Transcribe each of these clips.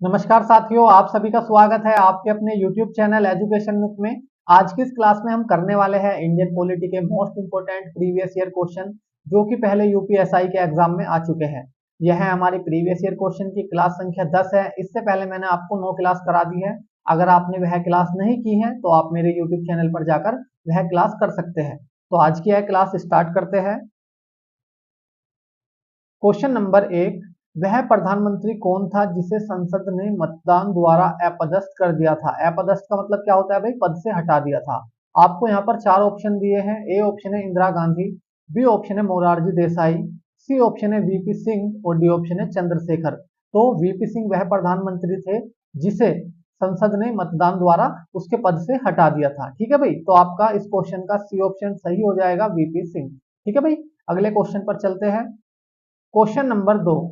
नमस्कार साथियों, आप सभी का स्वागत है आपके अपने YouTube चैनल एजुकेशन मुक में। आज की इस क्लास में हम करने वाले हैं इंडियन पॉलिटी के most important previous year question जो कि पहले यूपीएसआई के एग्जाम में आ चुके हैं। यह है हमारी प्रीवियस ईयर क्वेश्चन की क्लास संख्या 10 है। इससे पहले मैंने आपको 9 क्लास करा दी है। अगर आपने वह क्लास नहीं की है तो आप मेरे यूट्यूब चैनल पर जाकर वह क्लास कर सकते हैं। तो आज की यह क्लास स्टार्ट करते हैं। क्वेश्चन नंबर 1, वह प्रधानमंत्री कौन था जिसे संसद ने मतदान द्वारा अपदस्थ कर दिया था। अपदस्थ का मतलब क्या होता है भाई? पद से हटा दिया था। आपको यहाँ पर चार ऑप्शन दिए हैं। ए ऑप्शन है इंदिरा गांधी, बी ऑप्शन है मोरारजी देसाई, सी ऑप्शन है वीपी सिंह और डी ऑप्शन है चंद्रशेखर। तो वीपी सिंह वह प्रधानमंत्री थे जिसे संसद ने मतदान द्वारा उसके पद से हटा दिया था। ठीक है भाई, तो आपका इस क्वेश्चन का सी ऑप्शन सही हो जाएगा, वीपी सिंह। ठीक है भाई, अगले क्वेश्चन पर चलते हैं। क्वेश्चन नंबर 2,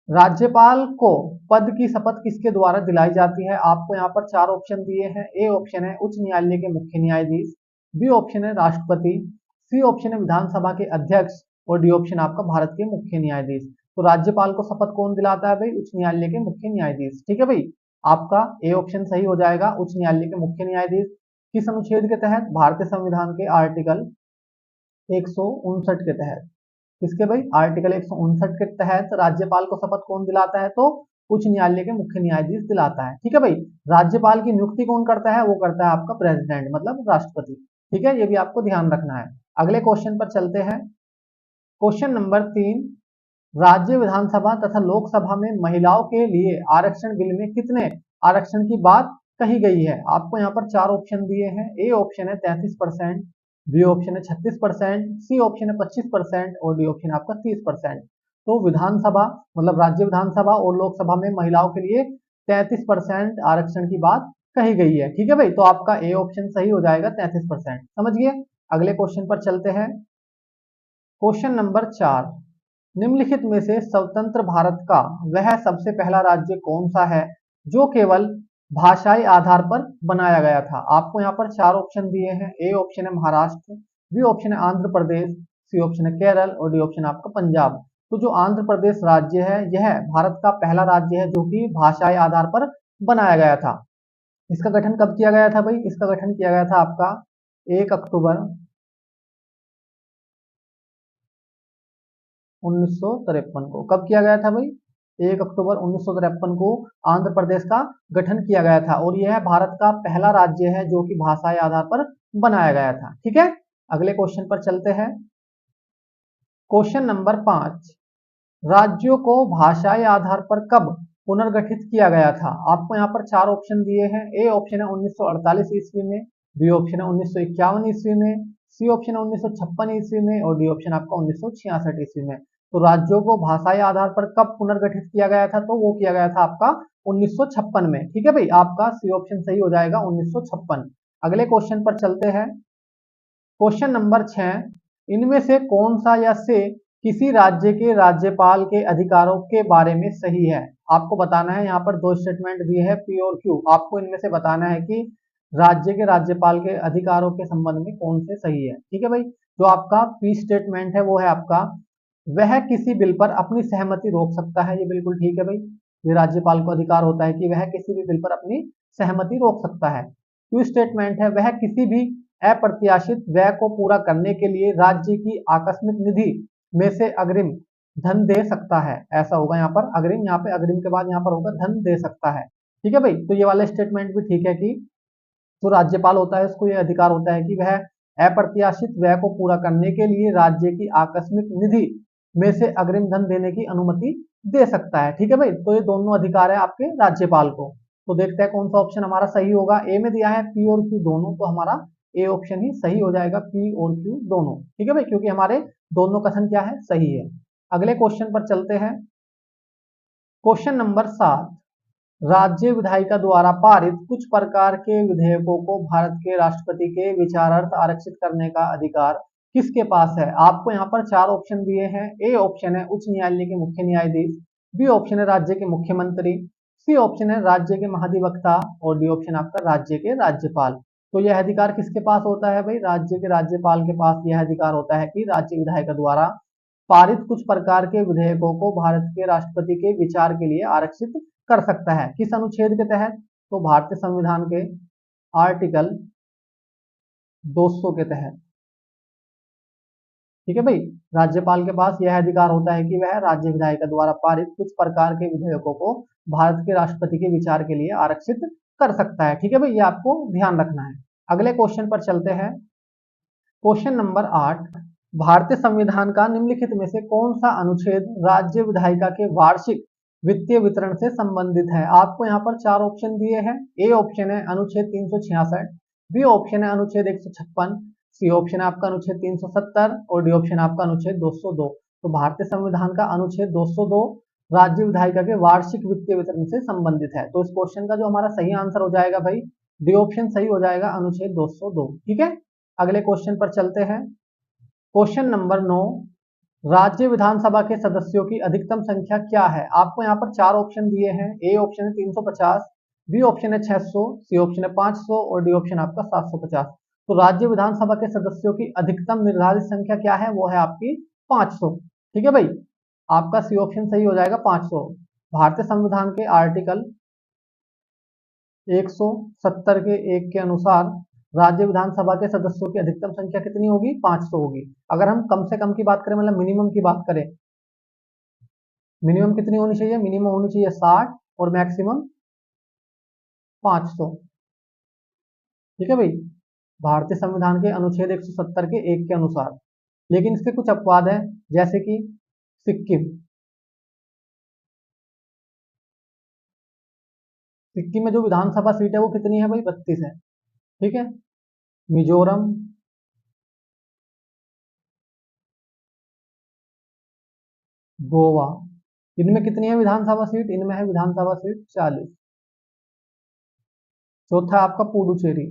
राज्यपाल को पद की शपथ किसके द्वारा दिलाई जाती है। आपको यहाँ पर चार ऑप्शन दिए हैं। ए ऑप्शन है उच्च न्यायालय के मुख्य न्यायाधीश, बी ऑप्शन है राष्ट्रपति, सी ऑप्शन है विधानसभा के अध्यक्ष और डी ऑप्शन आपका भारत के मुख्य न्यायाधीश। तो राज्यपाल को शपथ कौन दिलाता है भाई? उच्च न्यायालय के मुख्य न्यायाधीश। ठीक है भाई, आपका ए ऑप्शन सही हो जाएगा, उच्च न्यायालय के मुख्य न्यायाधीश। किस अनुच्छेद के तहत? भारतीय संविधान के आर्टिकल 159 के तहत। किसके भाई? आर्टिकल 159 के तहत राज्यपाल को शपथ कौन दिलाता है? तो उच्च न्यायालय के मुख्य न्यायाधीश दिलाता है। ठीक है भाई, राज्यपाल की नियुक्ति कौन करता है? वो करता है आपका प्रेसिडेंट, मतलब राष्ट्रपति। ठीक है, ये भी आपको ध्यान रखना है। अगले क्वेश्चन पर चलते हैं। क्वेश्चन नंबर 3, राज्य विधानसभा तथा लोकसभा में महिलाओं के लिए आरक्षण बिल में कितने आरक्षण की बात कही गई है। आपको यहाँ पर चार ऑप्शन दिए हैं। ए ऑप्शन है 33%, बी ऑप्शन है 36%, सी ऑप्शन है 25% और डी ऑप्शन आपका 30%। तो विधानसभा मतलब राज्य विधानसभा और लोकसभा में महिलाओं के लिए 33% आरक्षण की बात कही गई है। ठीक है भाई, तो आपका ए ऑप्शन सही हो जाएगा, 33%। समझ गए? अगले क्वेश्चन पर चलते हैं। क्वेश्चन नंबर 4, निम्नलिखित में से स्वतंत्र भारत का वह सबसे पहला राज्य कौन सा है जो केवल भाषाई आधार पर बनाया गया था। आपको यहाँ पर चार ऑप्शन दिए हैं। ए ऑप्शन है महाराष्ट्र, बी ऑप्शन है आंध्र प्रदेश, सी ऑप्शन है केरल और डी ऑप्शन आपका पंजाब। तो जो आंध्र प्रदेश राज्य है यह भारत का पहला राज्य है जो कि भाषाई आधार पर बनाया गया था। इसका गठन कब किया गया था भाई? इसका गठन किया गया था आपका 1 अक्टूबर 1953 को। कब किया गया था भाई? 1 अक्टूबर 1953 को आंध्र प्रदेश का गठन किया गया था और यह भारत का पहला राज्य है जो कि भाषाई आधार पर बनाया गया था। ठीक है, अगले क्वेश्चन पर चलते हैं। क्वेश्चन नंबर 5, राज्यों को भाषाई आधार पर कब पुनर्गठित किया गया था। आपको यहाँ पर चार ऑप्शन दिए हैं। ए ऑप्शन है 1948 ईस्वी में, बी ऑप्शन है 1951 ईस्वी में, सी ऑप्शन है 1956 ईस्वी में और डी ऑप्शन आपका 1966 ईस्वी में। तो राज्यों को भाषाई आधार पर कब पुनर्गठित किया गया था? तो वो किया गया था आपका 1956 में। ठीक है भाई, आपका सी ऑप्शन सही हो जाएगा, 1956। अगले क्वेश्चन पर चलते हैं। क्वेश्चन नंबर 6, इनमें से कौन सा या से किसी राज्य के राज्यपाल के अधिकारों के बारे में सही है। आपको बताना है। यहाँ पर दो स्टेटमेंट दिए हैं, पी और क्यू। आपको इनमें से बताना है कि राज्य के राज्यपाल के अधिकारों के संबंध में कौन से सही है। ठीक है भाई, जो आपका पी स्टेटमेंट है वो है आपका, वह किसी बिल पर अपनी सहमति रोक सकता है। ये बिल्कुल ठीक है भाई, ये राज्यपाल को अधिकार होता है कि वह किसी भी बिल पर अपनी सहमति रोक सकता है। क्यू स्टेटमेंट है, वह किसी भी अप्रत्याशित व्यय को पूरा करने के लिए राज्य की आकस्मिक निधि में से अग्रिम धन दे सकता है। ऐसा होगा यहाँ पर अग्रिम, यहाँ पे अग्रिम के बाद यहाँ पर होगा धन दे सकता है। ठीक है भाई, तो ये वाला स्टेटमेंट भी ठीक है कि जो राज्यपाल होता है उसको ये अधिकार होता है कि वह अप्रत्याशित व्यय को पूरा करने के लिए राज्य की आकस्मिक निधि में से अग्रिम धन देने की अनुमति दे सकता है। ठीक है भाई, तो ये दोनों अधिकार है आपके राज्यपाल को। तो देखते हैं कौन सा ऑप्शन हमारा सही होगा। ए में दिया है पी और क्यू दोनों, तो हमारा ए ऑप्शन ही सही हो जाएगा, पी और क्यू दोनों। ठीक है भाई, क्योंकि हमारे दोनों कथन क्या है? सही है। अगले क्वेश्चन पर चलते हैं। क्वेश्चन नंबर 7, राज्य विधायिका द्वारा पारित कुछ प्रकार के विधेयकों को भारत के राष्ट्रपति के विचारार्थ आरक्षित करने का अधिकार किसके पास है। आपको यहाँ पर चार ऑप्शन दिए हैं। ए ऑप्शन है उच्च न्यायालय के मुख्य न्यायाधीश, बी ऑप्शन है राज्य के मुख्यमंत्री, सी ऑप्शन है राज्य के महाधिवक्ता और डी ऑप्शन आपका राज्य के राज्यपाल। तो यह अधिकार किसके पास होता है भाई? राज्य के राज्यपाल के पास यह अधिकार होता है कि राज्य विधायिका द्वारा पारित कुछ प्रकार के विधेयकों को भारत के राष्ट्रपति के विचार के लिए आरक्षित कर सकता है। किस अनुच्छेद के तहत? तो भारतीय संविधान के आर्टिकल 200 के तहत। ठीक है भाई, राज्यपाल के पास यह अधिकार होता है कि वह राज्य विधायिका द्वारा पारित कुछ प्रकार के विधेयकों को भारत के राष्ट्रपति के विचार के लिए आरक्षित कर सकता है। ठीक है भाई, ये आपको ध्यान रखना है। अगले क्वेश्चन पर चलते हैं। क्वेश्चन नंबर 8, भारतीय संविधान का निम्नलिखित में से कौन सा अनुच्छेद राज्य विधायिका के वार्षिक वित्तीय वितरण से संबंधित है? आपको यहाँ पर 4 ऑप्शन दिए हैं। ए ऑप्शन है अनुच्छेद 366, बी ऑप्शन है अनुच्छेद 156, सी ऑप्शन है आपका अनुच्छेद 370 और डी ऑप्शन है आपका अनुच्छेद 202। तो भारतीय संविधान का अनुच्छेद 202 राज्य विधायिका के वार्षिक वित्तीय वितरण से संबंधित है। तो इस क्वेश्चन का जो हमारा सही आंसर हो जाएगा भाई, डी ऑप्शन सही हो जाएगा, अनुच्छेद 202। ठीक है, अगले क्वेश्चन पर चलते हैं। क्वेश्चन नंबर 9, राज्य विधानसभा के सदस्यों की अधिकतम संख्या क्या है? आपको यहाँ पर 4 ऑप्शन दिए हैं। ए ऑप्शन है 350, बी ऑप्शन है 600, सी ऑप्शन है 500 और डी ऑप्शन आपका 750। तो राज्य विधानसभा के सदस्यों की अधिकतम निर्धारित संख्या क्या है? वो है आपकी 500। ठीक है भाई, आपका सी ऑप्शन सही हो जाएगा, 500। भारतीय संविधान के आर्टिकल 170 के 1 के अनुसार राज्य विधानसभा के सदस्यों की अधिकतम संख्या कितनी होगी? 500 होगी। अगर हम कम से कम की बात करें, मतलब मिनिमम की बात करें, मिनिमम कितनी होनी चाहिए? मिनिमम होनी चाहिए 60 और मैक्सिमम 500। ठीक है भाई, भारतीय संविधान के अनुच्छेद 170 के 1 के अनुसार। लेकिन इसके कुछ अपवाद हैं, जैसे कि सिक्किम। सिक्किम में जो विधानसभा सीट है वो कितनी है भाई? 32 है। ठीक है, मिजोरम, गोवा, इनमें कितनी है विधानसभा सीट? इनमें है विधानसभा सीट 40। चौथा आपका पुडुचेरी,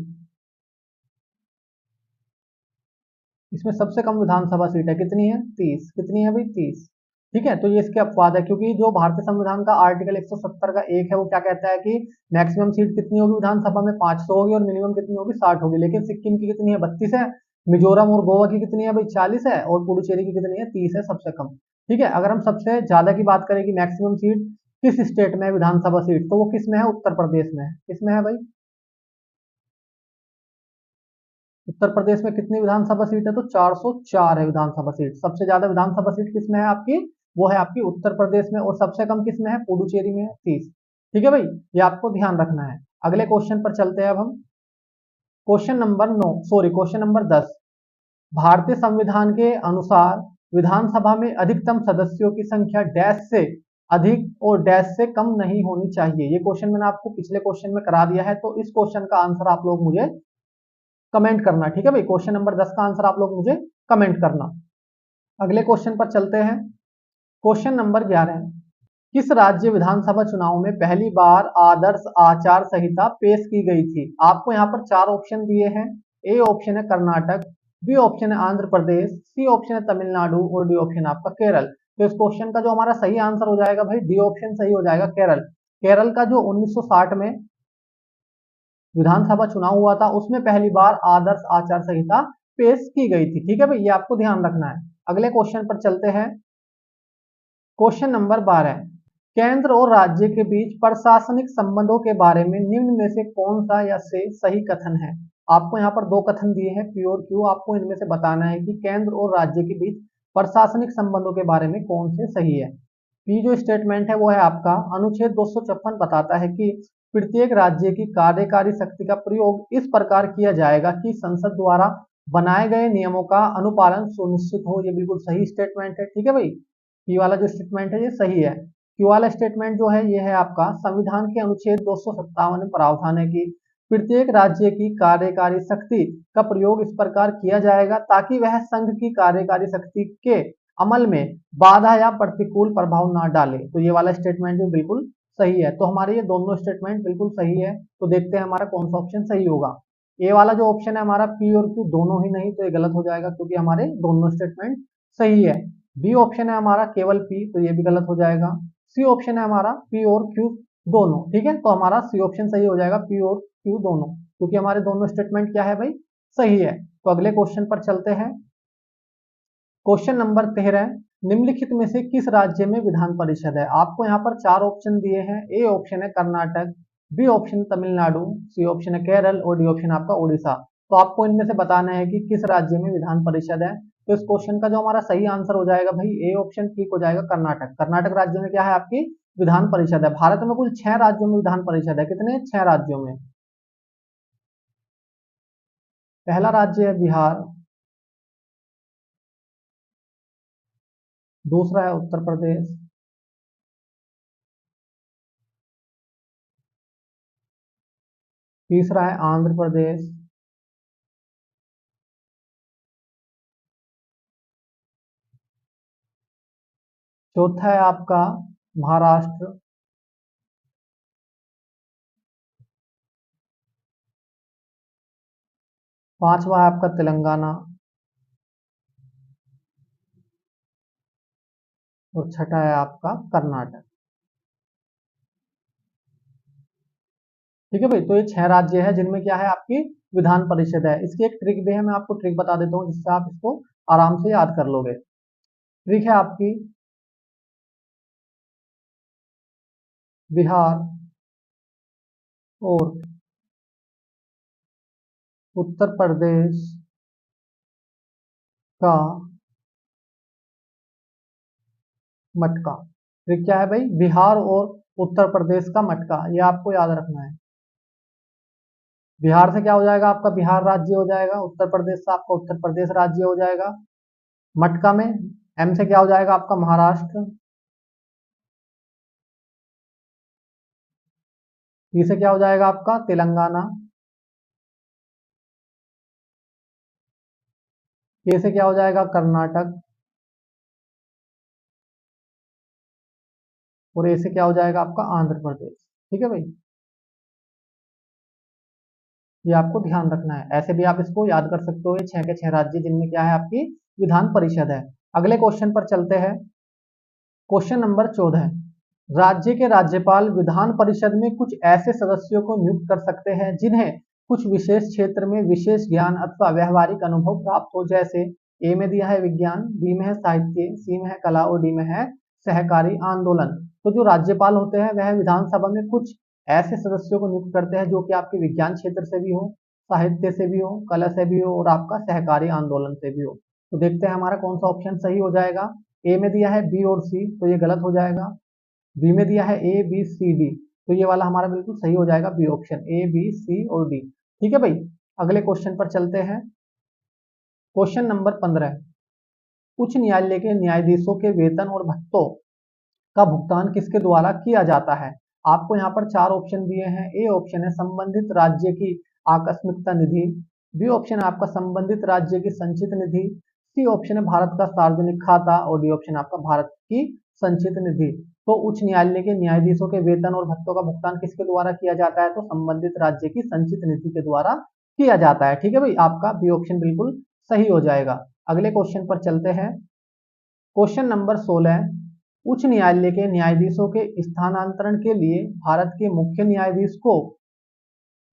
इसमें सबसे कम विधानसभा सीट है, कितनी है? 30। कितनी है भाई? 30। ठीक है, तो ये इसके अपवाद है, क्योंकि जो भारतीय संविधान का आर्टिकल 170 का 1 है वो क्या कहता है कि मैक्सिमम सीट कितनी होगी विधानसभा में? 500 होगी और मिनिमम कितनी होगी? 60 होगी। लेकिन सिक्किम की कितनी है? 32 है। मिजोरम और गोवा की कितनी है भाई? 40 है। और पुडुचेरी की कितनी है? 30 है, सबसे कम। ठीक है, अगर हम सबसे ज्यादा की बात करें कि मैक्सिमम सीट किस स्टेट में है विधानसभा सीट, तो वो किस में है? उत्तर प्रदेश में है। किसमें है भाई? उत्तर प्रदेश में कितनी विधानसभा सीट है? तो 404 है विधानसभा सीट। सबसे ज्यादा विधानसभा सीट किसमें है आपकी? वो है आपकी उत्तर प्रदेश में। और सबसे कम किसमें है? पुडुचेरी में है, 30। ठीक है भाई, ये आपको ध्यान रखना है। अगले क्वेश्चन पर चलते हैं अब हम। Question number 9, sorry question number 10, भारतीय संविधान के अनुसार विधानसभा में अधिकतम सदस्यों की संख्या डैश से अधिक और डैश से कम नहीं होनी चाहिए। ये क्वेश्चन मैंने आपको पिछले क्वेश्चन में करा दिया है, तो इस क्वेश्चन का आंसर आप लोग मुझे कमेंट करना। ठीक है भाई, क्वेश्चन नंबर 10 का आंसर आप लोग मुझे कमेंट करना। अगले क्वेश्चन पर चलते हैं। क्वेश्चन नंबर 11, किस राज्य विधानसभा चुनाव में पहली बार आदर्श आचार संहिता पेश की गई थी? आपको यहाँ पर 4 ऑप्शन दिए हैं। ए ऑप्शन है कर्नाटक, बी ऑप्शन है आंध्र प्रदेश, सी ऑप्शन है तमिलनाडु और डी ऑप्शन आपका केरल। तो इस क्वेश्चन का जो हमारा सही आंसर हो जाएगा भाई, डी ऑप्शन सही हो जाएगा, केरल। केरल का जो 1960 में विधानसभा चुनाव हुआ था, उसमें पहली बार आदर्श आचार संहिता पेश की गई थी। ठीक है भाई, ये आपको ध्यान रखना है। अगले क्वेश्चन पर चलते हैं। क्वेश्चन नंबर 12, केंद्र और राज्य के बीच प्रशासनिक संबंधों के बारे में निम्न में से कौन सा या से सही कथन है? आपको यहाँ पर 2 कथन दिए हैं, पी और क्यू। आपको इनमें से बताना है कि केंद्र और राज्य के बीच प्रशासनिक संबंधों के बारे में कौन से सही है। पी जो स्टेटमेंट है वो है आपका अनुच्छेद 256 बताता है कि प्रत्येक राज्य की कार्यकारी शक्ति का प्रयोग इस प्रकार किया जाएगा कि संसद द्वारा बनाए गए नियमों का अनुपालन सुनिश्चित हो। ये बिल्कुल सही स्टेटमेंट है। ठीक है भाई, पी वाला जो स्टेटमेंट है ये सही है। क्यू वाला स्टेटमेंट जो है ये है आपका संविधान के अनुच्छेद 257 में प्रावधान है कि प्रत्येक राज्य की कार्यकारी शक्ति का प्रयोग इस प्रकार किया जाएगा ताकि वह संघ की कार्यकारी शक्ति के अमल में बाधा या प्रतिकूल प्रभाव ना डाले। तो ये वाला स्टेटमेंट भी बिल्कुल सही है। तो हमारे ये दोनों स्टेटमेंट बिल्कुल सही है। तो देखते हैं हमारा कौन सा ऑप्शन सही होगा। ए वाला जो ऑप्शन है हमारा पी और क्यू दोनों ही नहीं, तो ये गलत हो जाएगा क्योंकि हमारे दोनों स्टेटमेंट सही है। बी ऑप्शन है हमारा केवल पी, तो ये भी गलत हो जाएगा। सी ऑप्शन है हमारा पी और क्यू दोनों। ठीक है, तो हमारा सी ऑप्शन सही हो जाएगा, पी और क्यू दोनों, क्योंकि हमारे दोनों स्टेटमेंट क्या है भाई? सही है। तो अगले क्वेश्चन पर चलते हैं। क्वेश्चन नंबर 13, निम्नलिखित में से किस राज्य में विधान परिषद है? आपको यहाँ पर चार ऑप्शन दिए हैं। ए ऑप्शन है Karnataka, B option Tamil Nadu, C option है केरल और डी ऑप्शन आपका उड़ीसा। तो आपको इनमें से बताना है कि किस राज्य में विधान परिषद है। तो इस क्वेश्चन का जो हमारा सही आंसर हो जाएगा भाई ए ऑप्शन ठीक हो जाएगा, कर्नाटक। कर्नाटक राज्य में क्या है आपकी विधान परिषद है। भारत में कुल 6 राज्यों में विधान परिषद है। कितने? 6 राज्यों में। पहला राज्य है बिहार, दूसरा है उत्तर प्रदेश, तीसरा है आंध्र प्रदेश, चौथा है आपका महाराष्ट्र, पांचवा है आपका तेलंगाना और छठा है आपका कर्नाटक। ठीक है भाई, तो ये 6 राज्य है जिनमें क्या है आपकी विधान परिषद है। इसकी एक ट्रिक भी है, मैं आपको ट्रिक बता देता हूँ जिससे आप इसको आराम से याद कर लोगे। ट्रिक है आपकी बिहार और उत्तर प्रदेश का मटका। ट्रिक क्या है भाई? बिहार और उत्तर प्रदेश का मटका, ये आपको याद रखना है। बिहार से क्या हो जाएगा आपका बिहार राज्य हो जाएगा, उत्तर प्रदेश से आपका उत्तर प्रदेश राज्य हो जाएगा। मटका में एम से क्या हो जाएगा आपका महाराष्ट्र, टी से क्या हो जाएगा आपका तेलंगाना, के से क्या हो जाएगा कर्नाटक और ए से क्या हो जाएगा आपका आंध्र प्रदेश। ठीक है भाई, ये आपको ध्यान रखना है। ऐसे भी आप इसको याद कर सकते हो, ये 6 के 6 राज्य जिनमें क्या है आपकी विधान परिषद है। अगले क्वेश्चन पर चलते हैं। क्वेश्चन नंबर 14, राज्य के राज्यपाल विधान परिषद में कुछ ऐसे सदस्यों को नियुक्त कर सकते हैं जिन्हें कुछ विशेष क्षेत्र में विशेष ज्ञान अथवा व्यवहारिक अनुभव प्राप्त हो। जैसे ए में दिया है विज्ञान, बी में है साहित्य, सी में है कला और डी में है सहकारी आंदोलन। तो जो राज्यपाल होते हैं वह विधानसभा में कुछ ऐसे सदस्यों को नियुक्त करते हैं जो कि आपके विज्ञान क्षेत्र से भी हो, साहित्य से भी हो, कला से भी हो और आपका सहकारी आंदोलन से भी हो। तो देखते हैं हमारा कौन सा ऑप्शन सही हो जाएगा। ए में दिया है बी और सी, तो ये गलत हो जाएगा। बी में दिया है ए बी सी डी, तो ये वाला हमारा बिल्कुल सही हो जाएगा, B option, A B C और डी। ठीक है भाई, अगले क्वेश्चन पर चलते हैं। क्वेश्चन नंबर 15, उच्च न्यायालय के न्यायाधीशों के वेतन और भत्तों का भुगतान किसके द्वारा किया जाता है? आपको यहाँ पर चार ऑप्शन दिए हैं। ए ऑप्शन है संबंधित राज्य की आकस्मिकता निधि, बी ऑप्शन है आपका संबंधित राज्य की संचित निधि, सी ऑप्शन है भारत का सार्वजनिक खाता और डी ऑप्शन आपका भारत की संचित निधि। तो उच्च न्यायालय के न्यायाधीशों के वेतन और भत्तों का भुगतान किसके द्वारा किया जाता है? तो संबंधित राज्य की संचित निधि के द्वारा किया जाता है। ठीक है भाई, आपका बी ऑप्शन बिल्कुल सही हो जाएगा। अगले क्वेश्चन पर चलते हैं। क्वेश्चन नंबर 16, उच्च न्यायालय के न्यायाधीशों के स्थानांतरण के लिए भारत के मुख्य न्यायाधीश को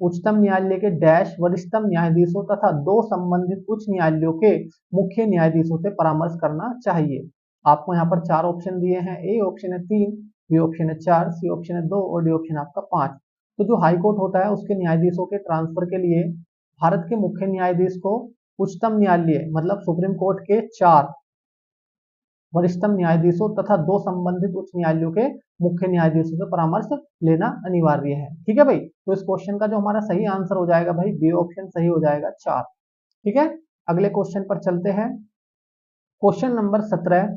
उच्चतम न्यायालय के डैश वरिष्ठतम न्यायाधीशों तथा दो संबंधित उच्च न्यायालयों के मुख्य न्यायाधीशों से परामर्श करना चाहिए। आपको यहाँ पर चार ऑप्शन दिए हैं। ए ऑप्शन है 3, बी ऑप्शन है 4, सी ऑप्शन है 2 और डी ऑप्शन आपका 5। तो जो हाई कोर्ट होता है उसके न्यायाधीशों के ट्रांसफर के लिए भारत के मुख्य न्यायाधीश को उच्चतम न्यायालय मतलब सुप्रीम कोर्ट के 4 वरिष्ठतम न्यायाधीशों तथा दो संबंधित उच्च न्यायालयों के मुख्य न्यायाधीशों से परामर्श लेना अनिवार्य है। ठीक है भाई, तो इस क्वेश्चन का जो हमारा सही आंसर हो जाएगा भाई बी ऑप्शन सही हो जाएगा 4। ठीक है, अगले क्वेश्चन पर चलते हैं। क्वेश्चन नंबर 17,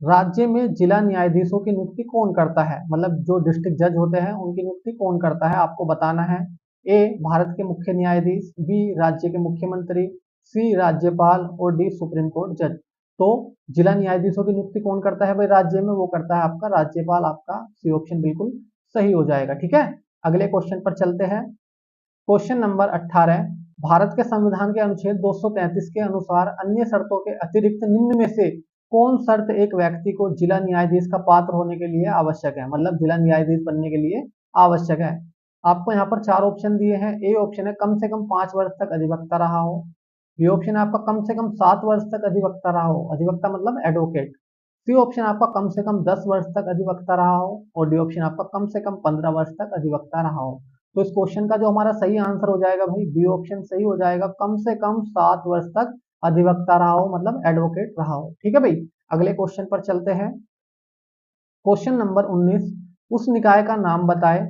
राज्य में जिला न्यायाधीशों की नियुक्ति कौन करता है? मतलब जो डिस्ट्रिक्ट जज होते हैं उनकी नियुक्ति कौन करता है, आपको बताना है। ए भारत के मुख्य न्यायाधीश, बी राज्य के मुख्यमंत्री, सी राज्यपाल और डी सुप्रीम कोर्ट जज। तो जिला न्यायाधीशों की नियुक्ति कौन करता है भाई राज्य में? वो करता है आपका राज्यपाल। आपका सी ऑप्शन बिल्कुल सही हो जाएगा। ठीक है, अगले क्वेश्चन पर चलते हैं। क्वेश्चन नंबर 18, भारत के संविधान के अनुच्छेद 233 के अनुसार अन्य शर्तों के अतिरिक्त निम्न में से कौन शर्त एक व्यक्ति को जिला न्यायाधीश का पात्र होने के लिए आवश्यक है? मतलब जिला न्यायाधीश बनने के लिए आवश्यक है। आपको यहाँ पर चार ऑप्शन दिए हैं। ए ऑप्शन है कम से कम 5 वर्ष तक अधिवक्ता रहा हो, बी ऑप्शन है आपका कम से कम 7 वर्ष तक अधिवक्ता रहा हो, अधिवक्ता मतलब एडवोकेट, सी ऑप्शन आपका कम से कम 10 वर्ष तक अधिवक्ता रहा हो, और डी ऑप्शन आपका कम से कम 15 वर्ष तक अधिवक्ता रहा हो। तो इस क्वेश्चन का जो हमारा सही आंसर हो जाएगा भाई, बी ऑप्शन सही हो जाएगा, कम से कम 7 वर्ष तक अधिवक्ता रहा हो, मतलब एडवोकेट रहा हो। ठीक है भाई, अगले क्वेश्चन पर चलते हैं। क्वेश्चन नंबर 19, उस निकाय का नाम बताए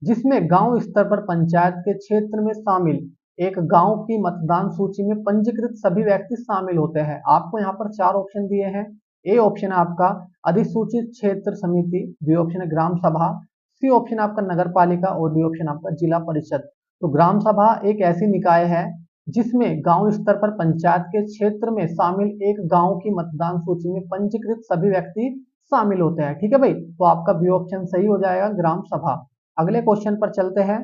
जिसमें गांव स्तर पर पंचायत के क्षेत्र में शामिल एक गांव की मतदान सूची में पंजीकृत सभी व्यक्ति शामिल होते हैं। आपको यहाँ पर 4 ऑप्शन दिए हैं। ए ऑप्शन है आपका अधिसूचित क्षेत्र समिति, बी ऑप्शन है ग्राम सभा, सी ऑप्शन आपका नगर पालिका, और डी ऑप्शन आपका जिला परिषद। तो ग्राम सभा एक ऐसी निकाय है जिसमें गांव स्तर पर पंचायत के क्षेत्र में शामिल एक गांव की मतदान सूची में पंजीकृत सभी व्यक्ति शामिल होते हैं। ठीक है भाई, तो आपका बी ऑप्शन सही हो जाएगा, ग्राम सभा। अगले क्वेश्चन पर चलते हैं।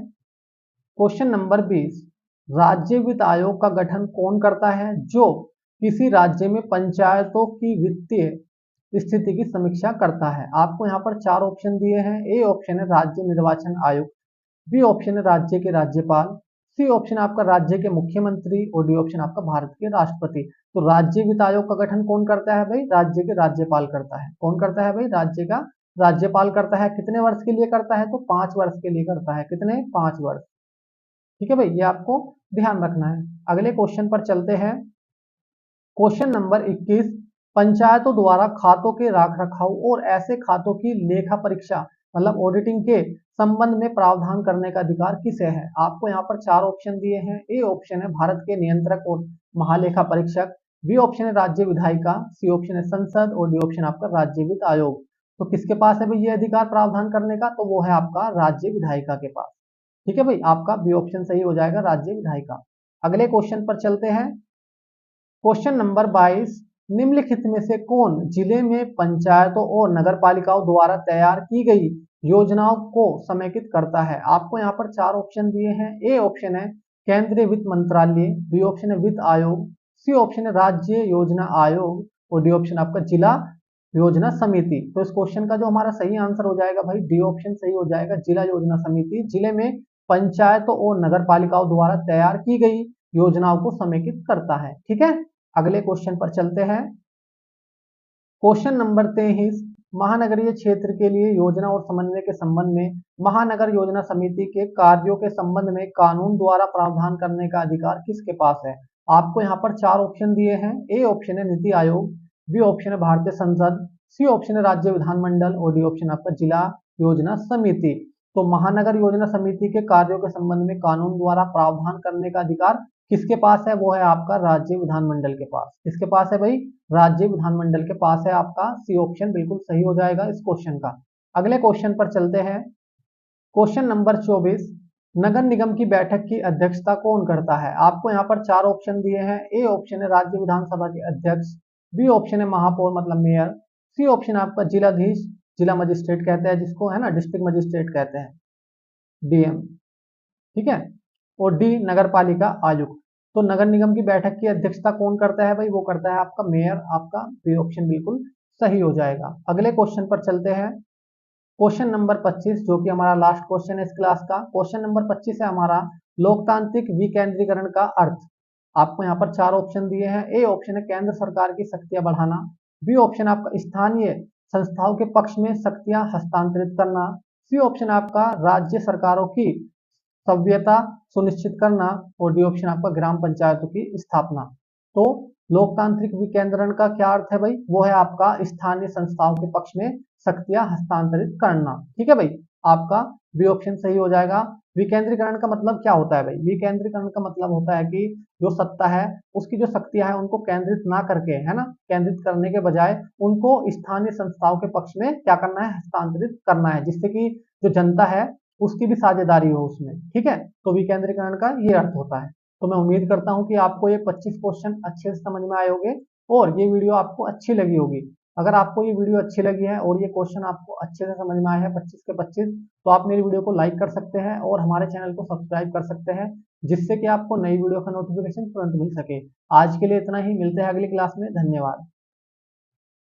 क्वेश्चन नंबर 20, राज्य वित्त आयोग का गठन कौन करता है जो किसी राज्य में पंचायतों की वित्तीय स्थिति की समीक्षा करता है। आपको यहाँ पर 4 ऑप्शन दिए हैं। ए ऑप्शन है राज्य निर्वाचन आयोग, बी ऑप्शन है राज्य के राज्यपाल, सी ऑप्शन आपका राज्य के मुख्यमंत्री, और डी ऑप्शन आपका भारत के राष्ट्रपति। तो राज्य वित्त आयोग का गठन कौन करता है भाई, राज्य के राज्यपाल करता है। कौन करता है भाई, राज्य का राज्यपाल करता है। कितने वर्ष के लिए करता है, तो 5 वर्ष के लिए करता है। कितने, 5 वर्ष। ठीक है भाई, ये आपको ध्यान रखना है। अगले क्वेश्चन पर चलते हैं। क्वेश्चन नंबर 21, पंचायतों द्वारा खातों के रख रखाव और ऐसे खातों की लेखा परीक्षा मतलब ऑडिटिंग के संबंध में प्रावधान करने का अधिकार किसे है। आपको यहाँ पर 4 ऑप्शन दिए हैं। ए ऑप्शन है भारत के नियंत्रक और महालेखा परीक्षक, बी ऑप्शन है राज्य विधायिका, सी ऑप्शन है संसद, और डी ऑप्शन आपका राज्य वित्त आयोग। तो किसके पास है भाई ये अधिकार प्रावधान करने का, तो वो है आपका राज्य विधायिका के पास। ठीक है भाई, आपका बी ऑप्शन सही हो जाएगा, राज्य विधायिका। अगले क्वेश्चन पर चलते हैं। क्वेश्चन नंबर 22, निम्नलिखित में से कौन जिले में पंचायतों और नगर पालिकाओं द्वारा तैयार की गई योजनाओं को समेकित करता है। आपको यहाँ पर 4 ऑप्शन दिए हैं। ए ऑप्शन है केंद्रीय वित्त मंत्रालय, बी ऑप्शन है वित्त आयोग, सी ऑप्शन है राज्य योजना आयोग, और डी ऑप्शन आपका जिला योजना समिति। तो इस क्वेश्चन का जो हमारा सही आंसर हो जाएगा भाई, डी ऑप्शन सही हो जाएगा, जिला योजना समिति जिले में पंचायतों और नगर पालिकाओं द्वारा तैयार की गई योजनाओं को समेकित करता है। ठीक है, अगले क्वेश्चन पर चलते हैं। क्वेश्चन नंबर 23, महानगरीय क्षेत्र के लिए योजना और समन्वय के संबंध में महानगर योजना समिति के कार्यों के संबंध में कानून द्वारा प्रावधान करने का अधिकार किसके पास है। आपको यहाँ पर 4 ऑप्शन दिए हैं। ए ऑप्शन है नीति आयोग, बी ऑप्शन है भारतीय संसद, सी ऑप्शन है राज्य विधानमंडल, और डी ऑप्शन आपका जिला योजना समिति। तो महानगर योजना समिति के कार्यों के संबंध में कानून द्वारा प्रावधान करने का अधिकार किसके पास है, वो है आपका राज्य विधानमंडल के पास। किसके पास है भाई, राज्य विधानमंडल के पास है। आपका सी ऑप्शन बिल्कुल सही हो जाएगा इस क्वेश्चन का। अगले क्वेश्चन पर चलते हैं। क्वेश्चन नंबर 24, नगर निगम की बैठक की अध्यक्षता कौन करता है। आपको यहाँ पर 4 ऑप्शन दिए हैं। ए ऑप्शन है राज्य विधानसभा के अध्यक्ष, बी ऑप्शन है महापौर मतलब मेयर, सी ऑप्शन आपका जिलाधीश, जिला मजिस्ट्रेट कहते हैं जिसको, है ना, डिस्ट्रिक्ट मजिस्ट्रेट कहते हैं, डीएम। ठीक है, और डी नगर पालिका आयुक्त। तो नगर निगम की बैठक की अध्यक्षता कौन करता है भाई, वो करता है आपका मेयर। आपका बी ऑप्शन बिल्कुल सही हो जाएगा। अगले क्वेश्चन पर चलते हैं। क्वेश्चन नंबर 25 जो कि हमारा लास्ट क्वेश्चन है इस क्लास का। क्वेश्चन नंबर 25 है हमारा लोकतांत्रिक विकेंद्रीकरण का अर्थ। आपको यहाँ पर 4 ऑप्शन दिए हैं। ए ऑप्शन है केंद्र सरकार की शक्तियां बढ़ाना, बी ऑप्शन आपका स्थानीय संस्थाओं के पक्ष में शक्तियां हस्तांतरित करना, सी ऑप्शन आपका राज्य सरकारों की सभ्यता सुनिश्चित करना, और डी ऑप्शन आपका ग्राम पंचायतों की स्थापना। तो लोकतांत्रिक विकेंद्रीकरण का क्या अर्थ है भाई, वो है आपका स्थानीय संस्थाओं के पक्ष में शक्तियां हस्तांतरित करना। ठीक है भाई, आपका बी ऑप्शन सही हो जाएगा। विकेंद्रीकरण का मतलब क्या होता है भाई, विकेंद्रीकरण का मतलब होता है कि जो सत्ता है उसकी जो शक्तियां है उनको केंद्रित ना करके, है ना, केंद्रित करने के बजाय उनको स्थानीय संस्थाओं के पक्ष में क्या करना है, हस्तांतरित करना है, जिससे कि जो जनता है उसकी भी साझेदारी हो उसमें। ठीक है, तो विकेंद्रीकरण का ये अर्थ होता है। तो मैं उम्मीद करता हूं कि आपको ये 25 क्वेश्चन अच्छे से समझ में आए होंगे और ये वीडियो आपको अच्छी लगी होगी। अगर आपको ये वीडियो अच्छी लगी है और ये क्वेश्चन आपको अच्छे से समझ में आए हैं 25 के 25, तो आप मेरी वीडियो को लाइक कर सकते हैं और हमारे चैनल को सब्सक्राइब कर सकते हैं, जिससे कि आपको नई वीडियो का नोटिफिकेशन तुरंत मिल सके। आज के लिए इतना ही, मिलते हैं अगली क्लास में। धन्यवाद।